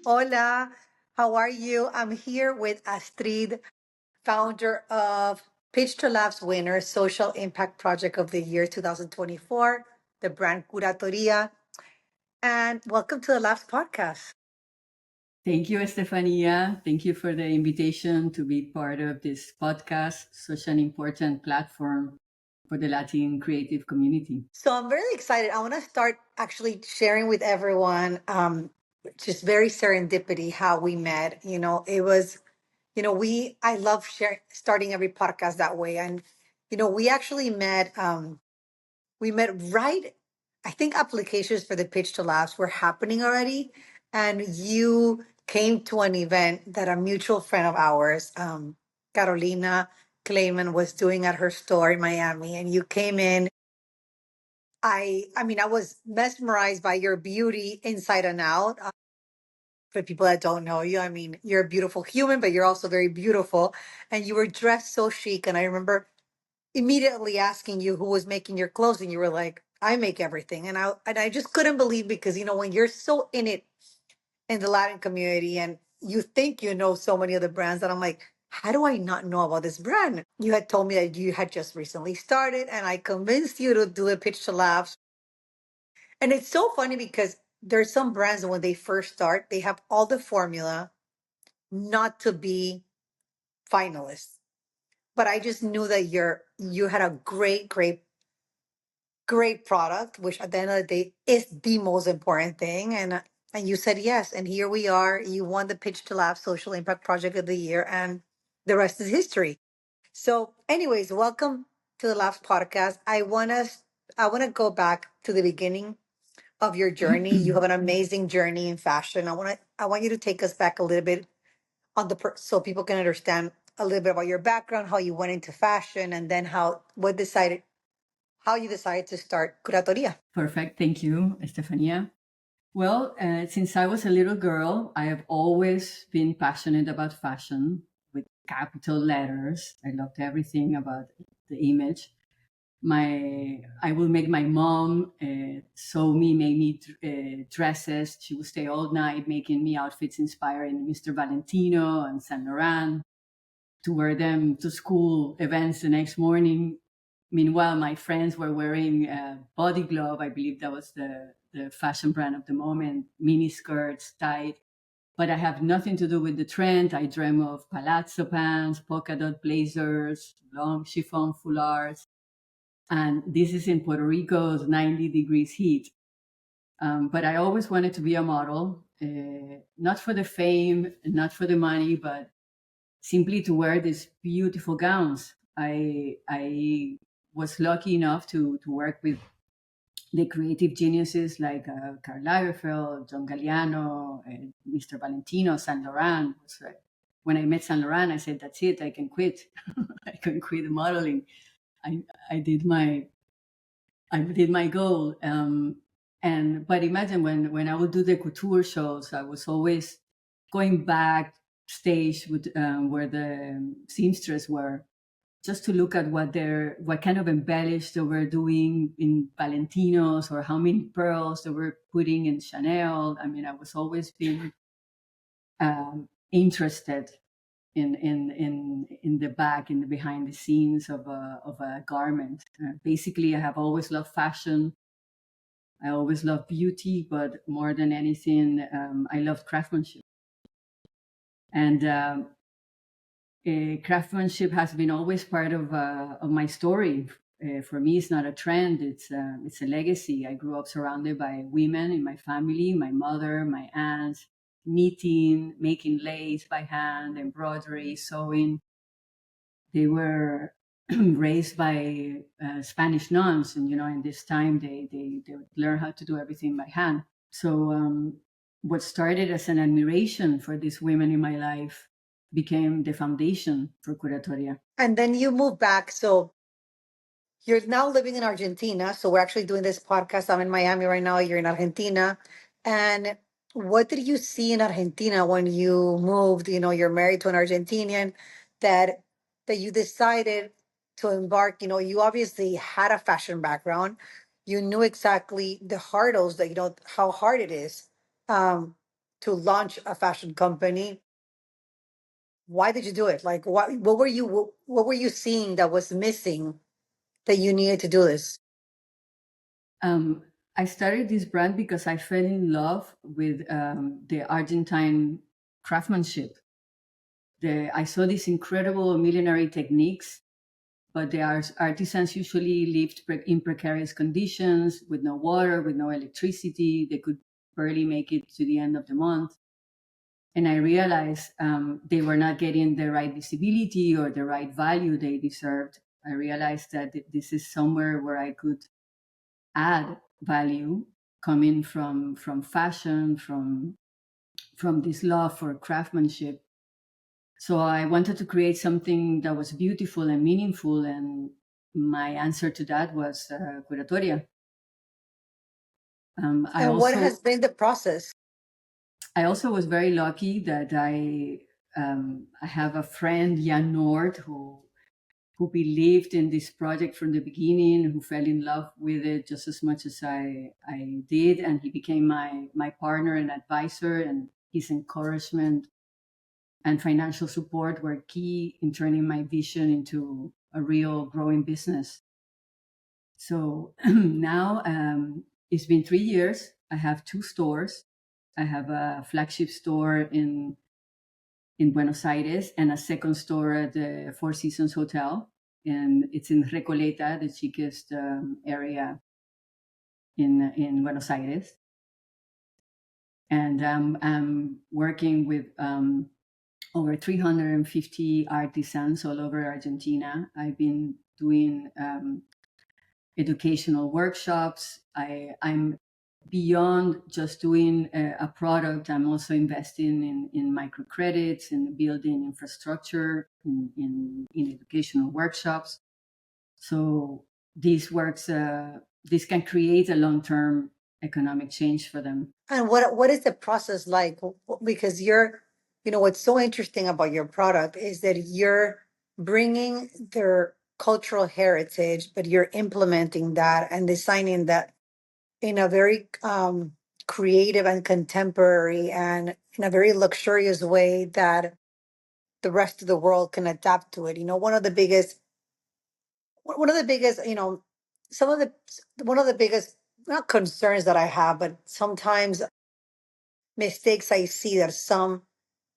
Hola, how are you? I'm here with Astrid, founder of Pitch to Labs winner, Social Impact Project of the Year 2024, the brand Curatoria. And welcome to the LAFS Podcast. Thank you, Estefania. Thank you for the invitation to be part of this podcast, such an important platform for the Latin creative community. So I'm very excited. I want to start actually sharing with everyone just very serendipity how we met. It was, I love starting every podcast that way. And, we actually met. We met right, I think applications for the Pitch to Labs were happening already. And you came to an event that a mutual friend of ours, Carolina Clayman, was doing at her store in Miami. And you came in. I was mesmerized by your beauty inside and out. For people that don't know you, you're a beautiful human, but you're also very beautiful. And you were dressed so chic. And I remember immediately asking you who was making your clothes, and you were like, I make everything. And I just couldn't believe, because when you're so in it in the Latin community and you think you know so many of the brands, that I'm like, how do I not know about this brand? You had told me that you had just recently started, and I convinced you to do a pitch to Labs. And it's so funny because there's some brands that when they first start, they have all the formula not to be finalists. But I just knew that you had a great product, which at the end of the day is the most important thing. And you said yes, and here we are. You won the Pitch to Lab Social Impact Project of the Year, and the rest is history. So, anyways, welcome to the LAFS Podcast. I want to go back to the beginning of your journey. You have an amazing journey in fashion. I want you to take us back a little bit so people can understand a little bit about your background, how you went into fashion, and then how you decided to start Curatoria. Perfect. Thank you, Estefania. Well, since I was a little girl, I have always been passionate about fashion with capital letters. I loved everything about the image. I will make my mom sew me, make me dresses. She would stay all night making me outfits inspiring Mr. Valentino and Saint Laurent to wear them to school events the next morning. Meanwhile, my friends were wearing Body Glove. I believe that was the fashion brand of the moment, mini skirts, tight. But I have nothing to do with the trend. I dream of palazzo pants, polka dot blazers, long chiffon foulards. And this is in Puerto Rico's 90 degrees heat. But I always wanted to be a model, not for the fame, not for the money, but simply to wear these beautiful gowns. I was lucky enough to work with the creative geniuses like Karl Lagerfeld, John Galliano, Mr. Valentino, Saint Laurent. So when I met Saint Laurent, I said, "That's it. I can quit. I can quit modeling. I, I did my I did my goal." But imagine when I would do the couture shows, I was always going backstage with where the seamstress were, just to look at what kind of embellish they were doing in Valentinos, or how many pearls they were putting in Chanel. I mean, I was always being interested in the back, in the behind the scenes of a garment. Basically, I have always loved fashion. I always loved beauty, but more than anything, I loved craftsmanship. And craftsmanship has been always part of my story. For me, it's not a trend; it's a legacy. I grew up surrounded by women in my family: my mother, my aunts, knitting, making lace by hand, embroidery, sewing. They were raised by Spanish nuns, and in this time they learn how to do everything by hand. So what started as an admiration for these women in my life became the foundation for Curatoria. And then you moved back. So you're now living in Argentina. So we're actually doing this podcast. I'm in Miami right now. You're in Argentina. And what did you see in Argentina when you moved? You're married to an Argentinian, that you decided to embark. You obviously had a fashion background. You knew exactly the hurdles, that how hard it is. Um, to launch a fashion company. Why did you do it? Like, what were you seeing that was missing that you needed to do this? Um, I started this brand because I fell in love with the Argentine craftsmanship. I saw these incredible millinery techniques, but the artisans usually lived in precarious conditions with no water, with no electricity. They could barely make it to the end of the month. And I realized they were not getting the right visibility or the right value they deserved. I realized that this is somewhere where I could add value coming from fashion, from this love for craftsmanship. So I wanted to create something that was beautiful and meaningful, and my answer to that was Curatoria. I And what has also been the process? I also was very lucky that I have a friend, Jan Nord, who believed in this project from the beginning, who fell in love with it just as much as I did, and he became my partner and advisor, and his encouragement and financial support were key in turning my vision into a real growing business. So now it's been 3 years. I have 2 stores. I have a flagship store in Buenos Aires and a second store at the Four Seasons Hotel. And it's in Recoleta, the cheapest area in Buenos Aires. And I'm working with over 350 artisans all over Argentina. I've been doing educational workshops. I'm beyond just doing a product. I'm also investing in microcredits and building infrastructure in educational workshops. So this can create a long-term economic change for them. And what is the process like? Because what's so interesting about your product is that you're bringing their cultural heritage, but you're implementing that and designing that in a very creative and contemporary and in a very luxurious way that the rest of the world can adapt to it. One of the biggest, some of the one of the biggest not concerns that I have, but sometimes mistakes I see that some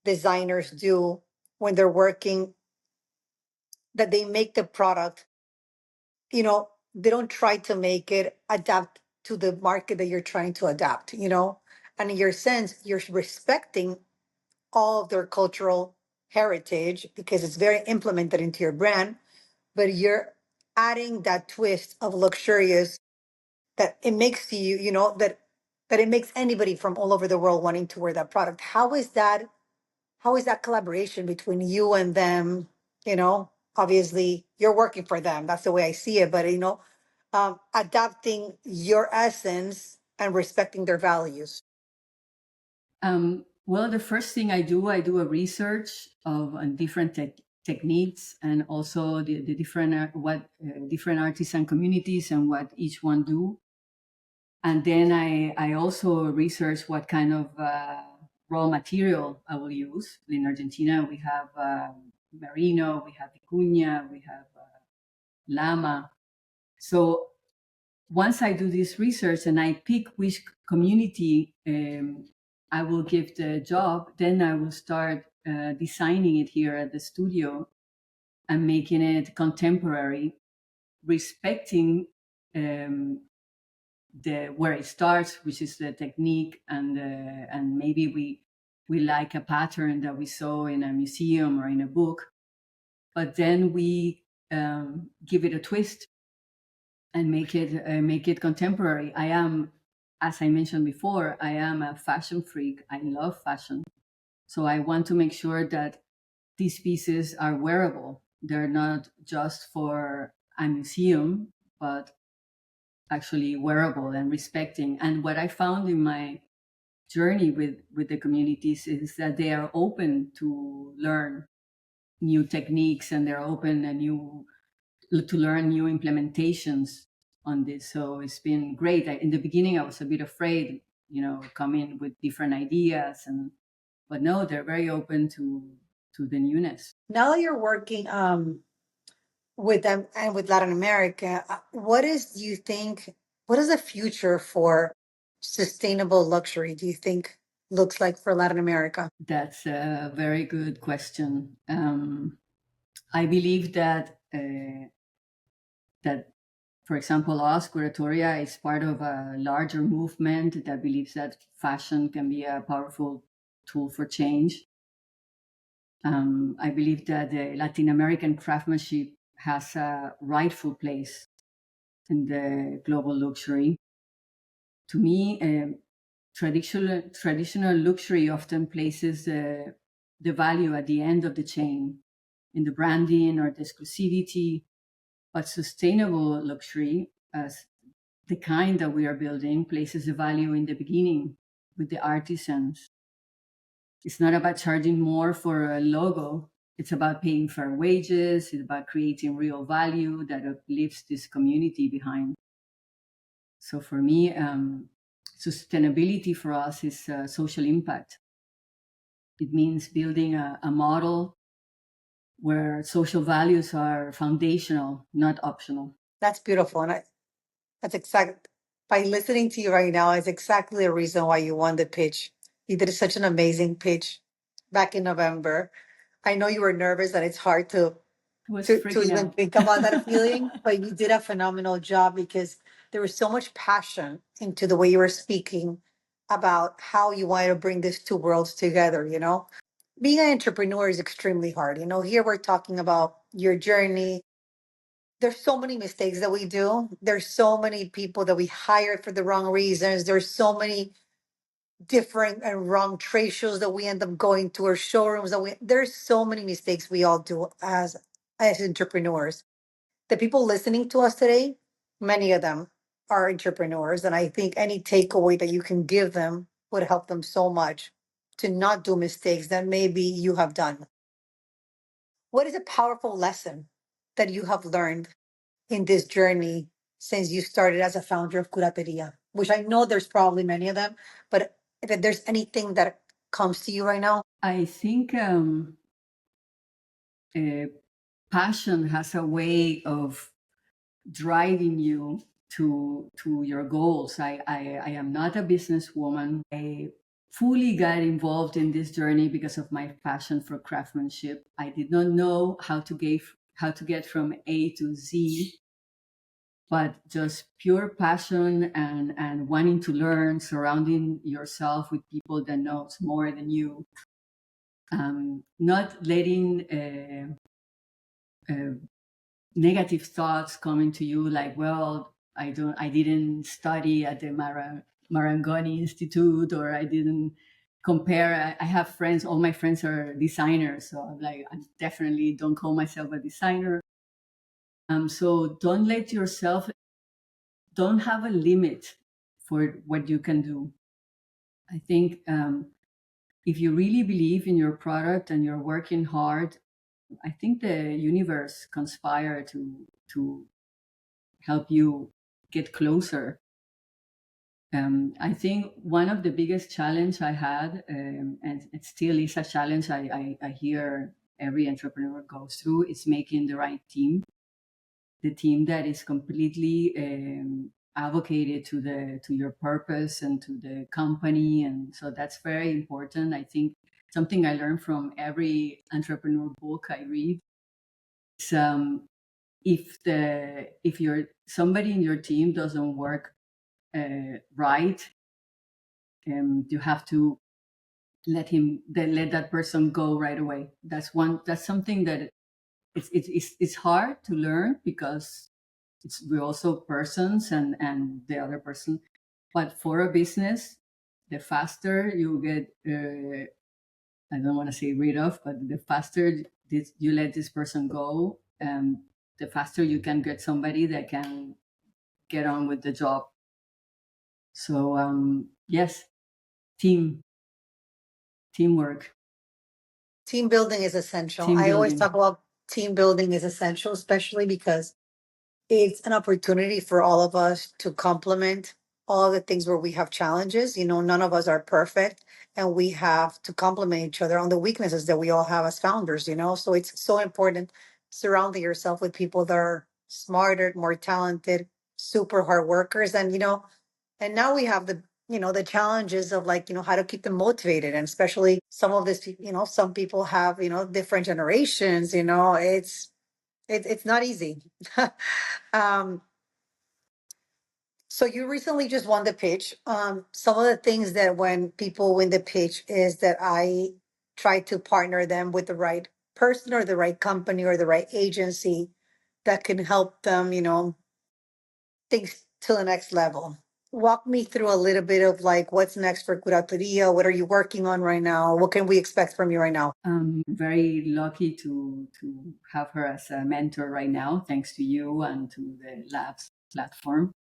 designers do when they're working, that they make the product, they don't try to make it adapt to the market that you're trying to adapt. And in your sense, you're respecting all of their cultural heritage because it's very implemented into your brand, but you're adding that twist of luxurious that it makes that it makes anybody from all over the world wanting to wear that product. How is that collaboration between you and them? Obviously you're working for them. That's the way I see it. But adapting your essence and respecting their values. Well, the first thing I do a research of different techniques and also the different different artisan communities and what each one do. And then I also research what kind of raw material I will use. In Argentina, we have merino, we have vicuña, we have llama. So once I do this research and I pick which community I will give the job, then I will start designing it here at the studio and making it contemporary, respecting the where it starts, which is the technique, and maybe we like a pattern that we saw in a museum or in a book, but then we give it a twist and make it contemporary. I am, as I mentioned before, I am a fashion freak. I love fashion, so I want to make sure that these pieces are wearable. They're not just for a museum, but actually wearable and respecting. And what I found in my journey with the communities is that they are open to learn new techniques, and they're open to learn new implementations on this. So it's been great. In the beginning, I was a bit afraid come in with different ideas. But no, they're very open to the newness. Now that you're working with them and with Latin America, what is the future for sustainable luxury, do you think looks like for Latin America? That's a very good question. I believe that, for example, us, Curatoria, is part of a larger movement that believes that fashion can be a powerful tool for change. I believe that the Latin American craftsmanship has a rightful place in the global luxury. To me, traditional luxury often places the value at the end of the chain in the branding or the exclusivity, but sustainable luxury, as the kind that we are building, places the value in the beginning with the artisans. It's not about charging more for a logo. It's about paying fair wages. It's about creating real value that leaves this community behind. So for me, sustainability for us is social impact. It means building a model where social values are foundational, not optional. That's beautiful. And that's exact. By listening to you right now, is exactly the reason why you won the pitch. You did such an amazing pitch back in November. I know you were nervous and it's hard I was to freaking even out. think about that feeling, but you did a phenomenal job because there was so much passion into the way you were speaking about how you wanted to bring these two worlds together, you know? Being an entrepreneur is extremely hard. You know, here we're talking about your journey. There's so many mistakes that we do. There's so many people that we hire for the wrong reasons. There's so many different and wrong trade shows that we end up going to, or showrooms there's so many mistakes we all do as entrepreneurs. The people listening to us today, many of them are entrepreneurs, and I think any takeaway that you can give them would help them so much to not do mistakes that maybe you have done. What is a powerful lesson that you have learned in this journey since you started as a founder of Curateria? Which I know there's probably many of them, but if there's anything that comes to you right now. I think passion has a way of driving you to your goals. I am not a businesswoman. I fully got involved in this journey because of my passion for craftsmanship. I did not know how to get from A to Z, but just pure passion and wanting to learn, surrounding yourself with people that knows more than you, not letting negative thoughts coming to you like, well, I didn't study at the Marangoni Institute, or I didn't compare. I have friends, all my friends are designers, so I'm like, I definitely don't call myself a designer. So don't have a limit for what you can do. I think if you really believe in your product and you're working hard, I think the universe conspire to help you get closer. I think one of the biggest challenge I had, and it still is a challenge I hear every entrepreneur goes through, is making the right team. The team that is completely advocated to your purpose and to the company, and so that's very important. I think something I learned from every entrepreneur book I read is if somebody in your team doesn't work right, you have to let that person go right away. That's something that it's hard to learn because we're also persons and the other person. But for a business, the faster you get, I don't want to say rid of, but the faster you let this person go, the faster you can get somebody that can get on with the job. So yes, teamwork. Team building is essential. Team I always building. talk about team building is essential, especially because it's an opportunity for all of us to complement. all the things where we have challenges. None of us are perfect, and we have to complement each other on the weaknesses that we all have as founders. So it's so important surrounding yourself with people that are smarter, more talented, super hard workers. And now we have the challenges of, like, how to keep them motivated. And especially some of this, some people have, different generations. It's not easy. um so you recently just won the pitch. Some of the things that when people win the pitch is that I try to partner them with the right person or the right company or the right agency that can help them, things to the next level. Walk me through a little bit of, like, what's next for Curatoria. What are you working on right now? What can we expect from you right now? I'm very lucky to have her as a mentor right now, thanks to you and to the LAFS platform.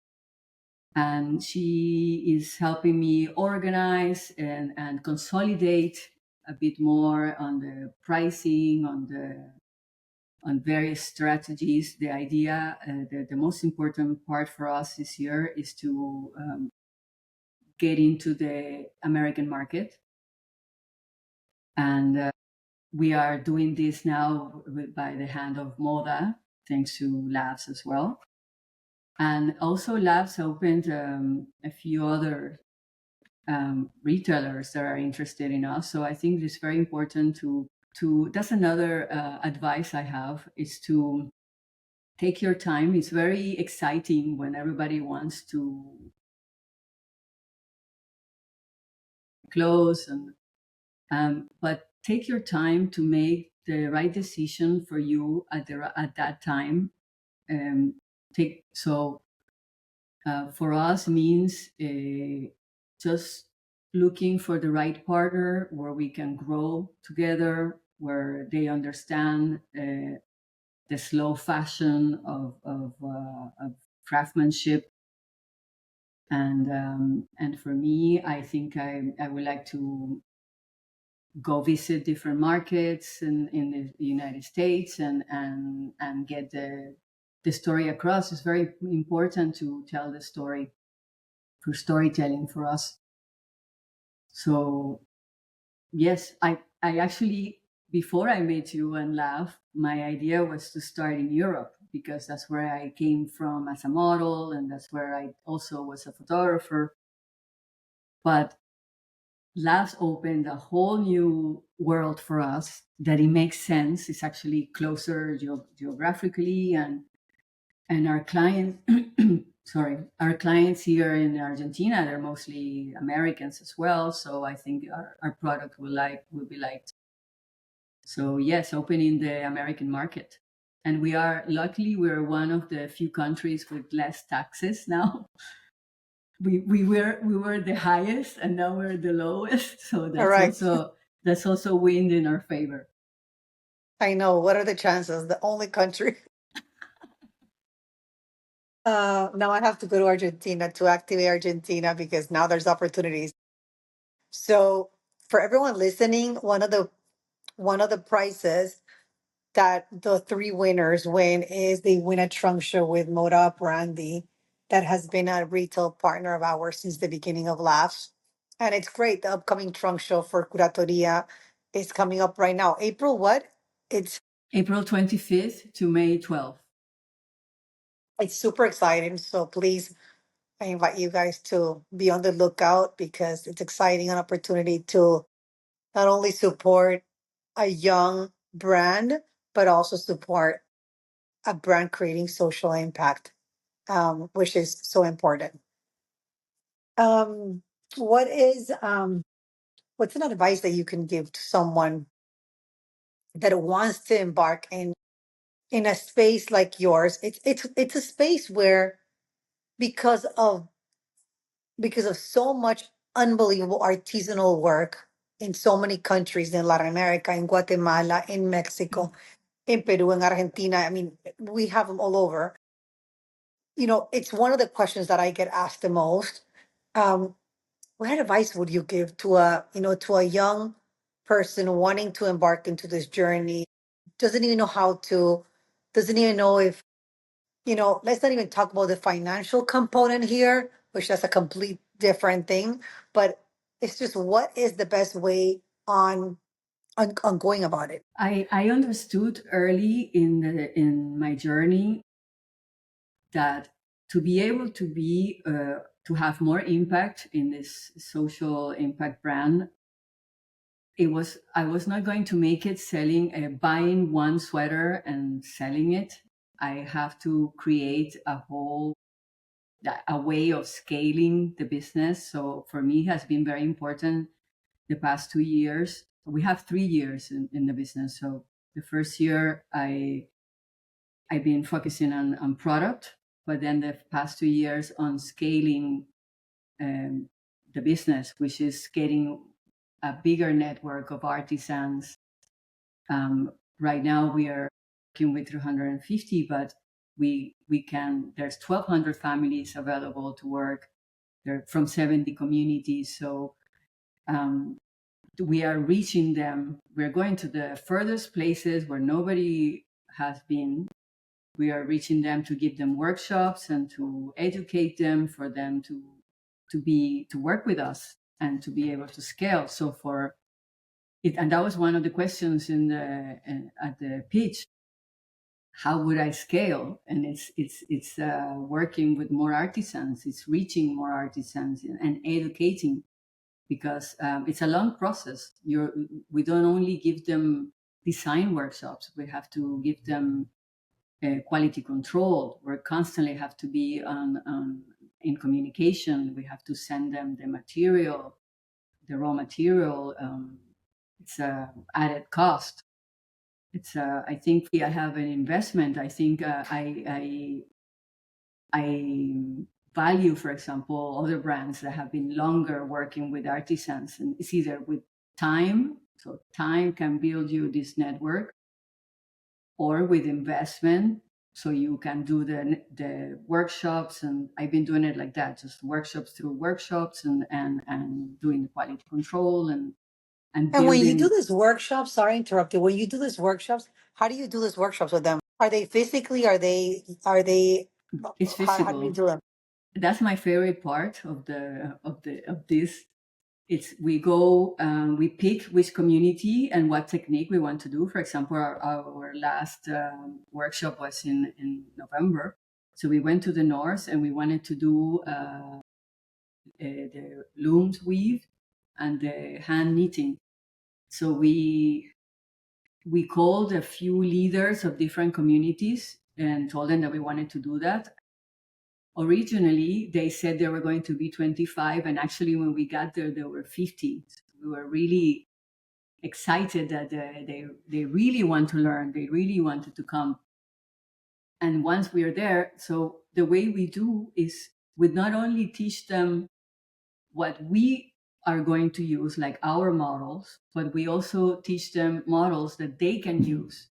And she is helping me organize and consolidate a bit more on the pricing, on various strategies. The idea, the most important part for us this year is to get into the American market. And we are doing this now by the hand of Moda, thanks to Labs as well. And also Labs opened a few other retailers that are interested in us. So I think it's very important to that's another advice I have, is to take your time. It's very exciting when everybody wants to close, but take your time to make the right decision for you at that time. Take so For us means just looking for the right partner where we can grow together, where they understand the slow fashion of craftsmanship. And for me, I think I would like to go visit different markets in the United States and get the story across. It's very important to tell the story, for storytelling for us. So yes, I actually, before I met you and Laugh, my idea was to start in Europe, because that's where I came from as a model, and that's where I also was a photographer. But Labs opened a whole new world for us that it makes sense. It's actually closer geographically, and our client, sorry, our clients here in Argentina, they're mostly Americans as well. So I think our product will be liked. So yes, opening the American market. And we're one of the few countries with less taxes now. We were the highest, and now we're the lowest. So All right. that's also wind in our favor. I know. What are the chances? The only country. Now I have to go to Argentina to activate Argentina, because now there's opportunities. So for everyone listening, one of the prizes that the three winners win is they win a trunk show with Moda Brandy, that has been a retail partner of ours since the beginning of Laughs. And it's great. The upcoming trunk show for Curatoria is coming up right now. April what? It's April 25th to May 12th. it's super exciting. So please, I invite you guys to be on the lookout, because it's exciting, an opportunity to not only support a young brand, but also support a brand creating social impact, which is so important. Um, what is what's an advice that you can give to someone that wants to embark in a space like yours? It's a space where, because of so much unbelievable artisanal work in so many countries, in Latin America, in Guatemala, in Mexico, in Peru, in Argentina. I mean, we have them all over. It's one of the questions that I get asked the most. Um, what advice would you give to a young person wanting to embark into this journey? Doesn't even know how to, doesn't even know if, let's not even talk about the financial component here, which that's a complete different thing. But it's just what is the best way on going about it. I understood early in my journey that to be able to be to have more impact in this social impact brand, I was not going to make it selling buying one sweater and selling it. I have to create a way of scaling the business. So for me, it has been very important the past 2 years. We have 3 years in the business. So the first year I've been focusing on product, but then the past 2 years on scaling the business, which is getting a bigger network of artisans. Right now we are working with 350, but we can. There's 1,200 families available to work. They're from 70 communities, so we are reaching them. We're going to the furthest places where nobody has been. We are reaching them to give them workshops and to educate them for them to work with us and to be able to scale. So for it, and that was one of the questions at the pitch. How would I scale? And it's working with more artisans. It's reaching more artisans and educating, because it's a long process. We don't only give them design workshops. We have to give them quality control. We constantly have to be in communication. We have to send them the material, the raw material. It's a added cost. It's I think I have an investment. I think I value, for example, other brands that have been longer working with artisans, and it's either with time. So time can build you this network, or with investment. So you can do the workshops, and I've been doing it like that, just workshops through workshops and doing the quality control and And when you do building. these workshops, sorry to interrupt you. When you do these workshops, how do you do these workshops with them? Are they physically? Are they? It's How do you physical. do them? That's my favorite part of this. It's we go, we pick which community and what technique we want to do. For example, our last workshop was in November. So we went to the north and we wanted to do the looms weave and the hand knitting. So we called a few leaders of different communities and told them that we wanted to do that. Originally, they said there were going to be 25, and actually, when we got there were 50. So we were really excited that they really want to learn. They really wanted to come. And once we are there, so the way we do is we not only teach them what we are going to use, like our models, but we also teach them models that they can use.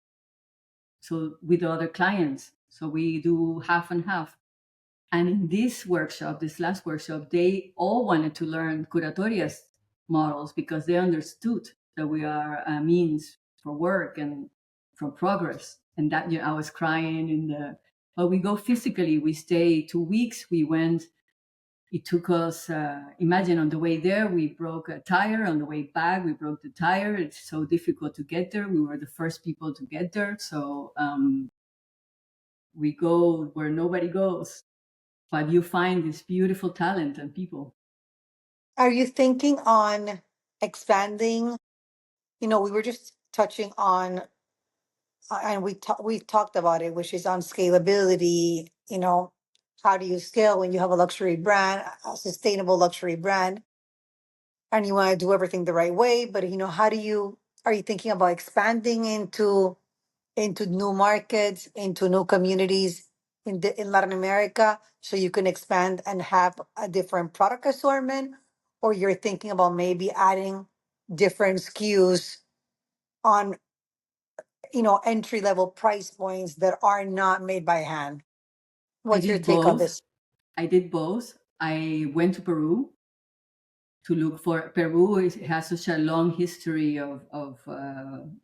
So with other clients. So we do half and half. And in this workshop, this last workshop, they all wanted to learn Curatoria's models because they understood that we are a means for work and for progress. And that, I was crying but we go physically. We stay 2 weeks. We went. It took us. Imagine on the way there, we broke a tire. On the way back, we broke the tire. It's so difficult to get there. We were the first people to get there, so we go where nobody goes, but you find this beautiful talent and people. Are you thinking on expanding? We were just touching on, and we've talked about it, which is on scalability. How do you scale when you have a luxury brand, a sustainable luxury brand, and you want to do everything the right way? But how do you? Are you thinking about expanding into new markets, into new communities in Latin America, so you can expand and have a different product assortment, or you're thinking about maybe adding different SKUs on entry level price points that are not made by hand. I What's your did take on both. this? I did both. I went to Peru to look for. Peru has such a long history of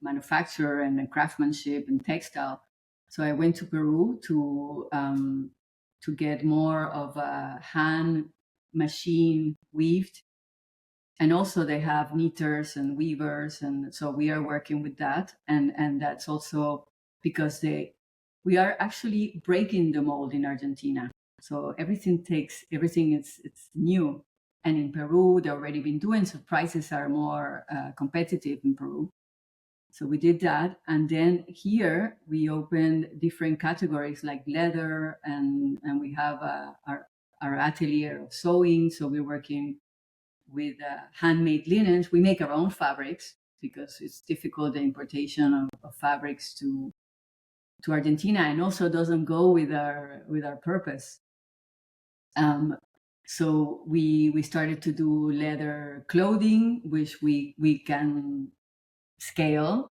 manufacture and craftsmanship and textile. So I went to Peru to get more of a hand machine weaved. And also they have knitters and weavers. And so we are working with that. And that's also because we are actually breaking the mold in Argentina. So everything it's new. And in Peru, they've already been doing, so prices are more competitive in Peru. So we did that. And then here we opened different categories like leather, and we have our atelier of sewing. So we're working with handmade linens. We make our own fabrics because it's difficult, the importation of fabrics to Argentina, and also doesn't go with our purpose. So we started to do leather clothing, which we can scale.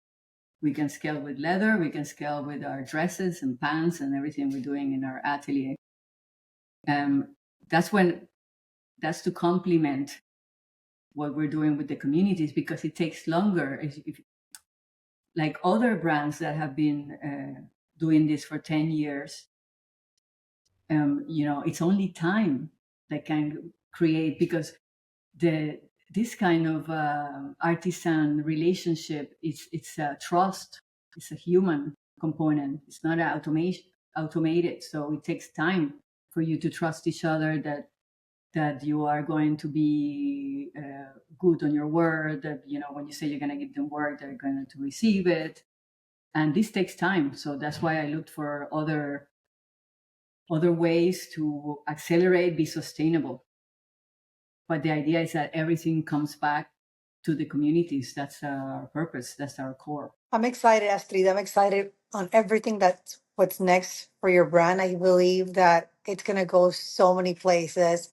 We can scale with leather. We can scale with our dresses and pants and everything we're doing in our atelier. That's to complement what we're doing with the communities, because it takes longer. Like other brands that have been doing this for 10 years, it's only time that can create, because this kind of artisan relationship, it's a trust, it's a human component. It's not automated, so it takes time for you to trust each other that you are going to be good on your word, that when you say you're going to give them work, they're going to receive it. And this takes time, so that's why I looked for other ways to accelerate, be sustainable. But the idea is that everything comes back to the communities. That's our purpose. That's our core. I'm excited, Astrid. I'm excited on everything that's what's next for your brand. I believe that it's going to go so many places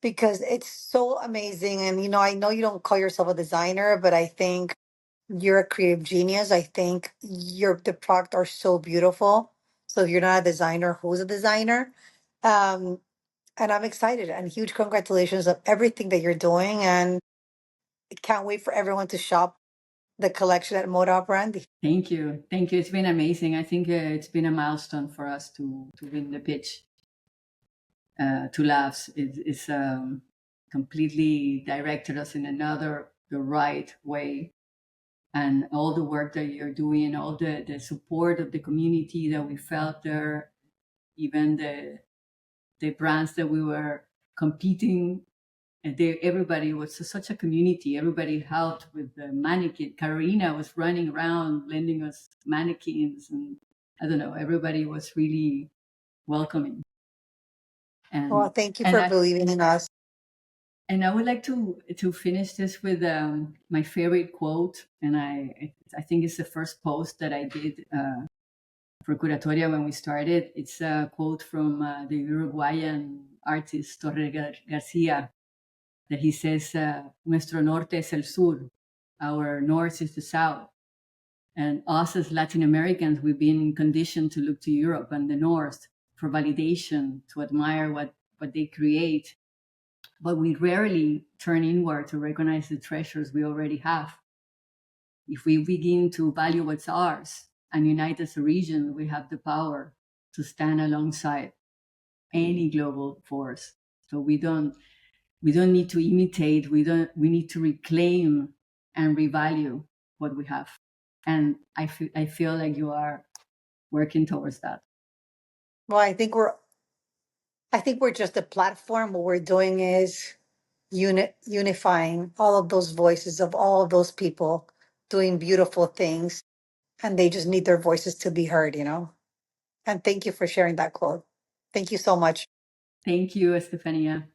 because it's so amazing. And, I know you don't call yourself a designer, but I think you're a creative genius. I think the product are so beautiful. So if you're not a designer, who's a designer? Um, and I'm excited, and huge congratulations of everything that you're doing. And I can't wait for everyone to shop the collection at Moda Brand. Thank you. It's been amazing. I think it's been a milestone for us to win the pitch to LAFS. It's completely directed us in the right way. And all the work that you're doing, all the support of the community that we felt there, even the brands that we were competing, and everybody was such a community. Everybody helped with the mannequin. Karina was running around lending us mannequins, and I don't know, everybody was really welcoming. And Well, thank you for believing in us. And I would like to finish this with my favorite quote, and I think it's the first post that I did for Curatoria when we started. It's a quote from the Uruguayan artist Torre Garcia, that he says, "Nuestro norte es el sur, our north is the south." And us as Latin Americans, we've been conditioned to look to Europe and the north for validation, to admire what they create. But we rarely turn inward to recognize the treasures we already have. If we begin to value what's ours and unite as a region, we have the power to stand alongside any global force. So we don't need to imitate. We need to reclaim and revalue what we have. And I feel like you are working towards that. Well, I think we're just a platform. What we're doing is unifying all of those voices of all of those people doing beautiful things, and they just need their voices to be heard. And thank you for sharing that quote. Thank you so much. Thank you, Estefania.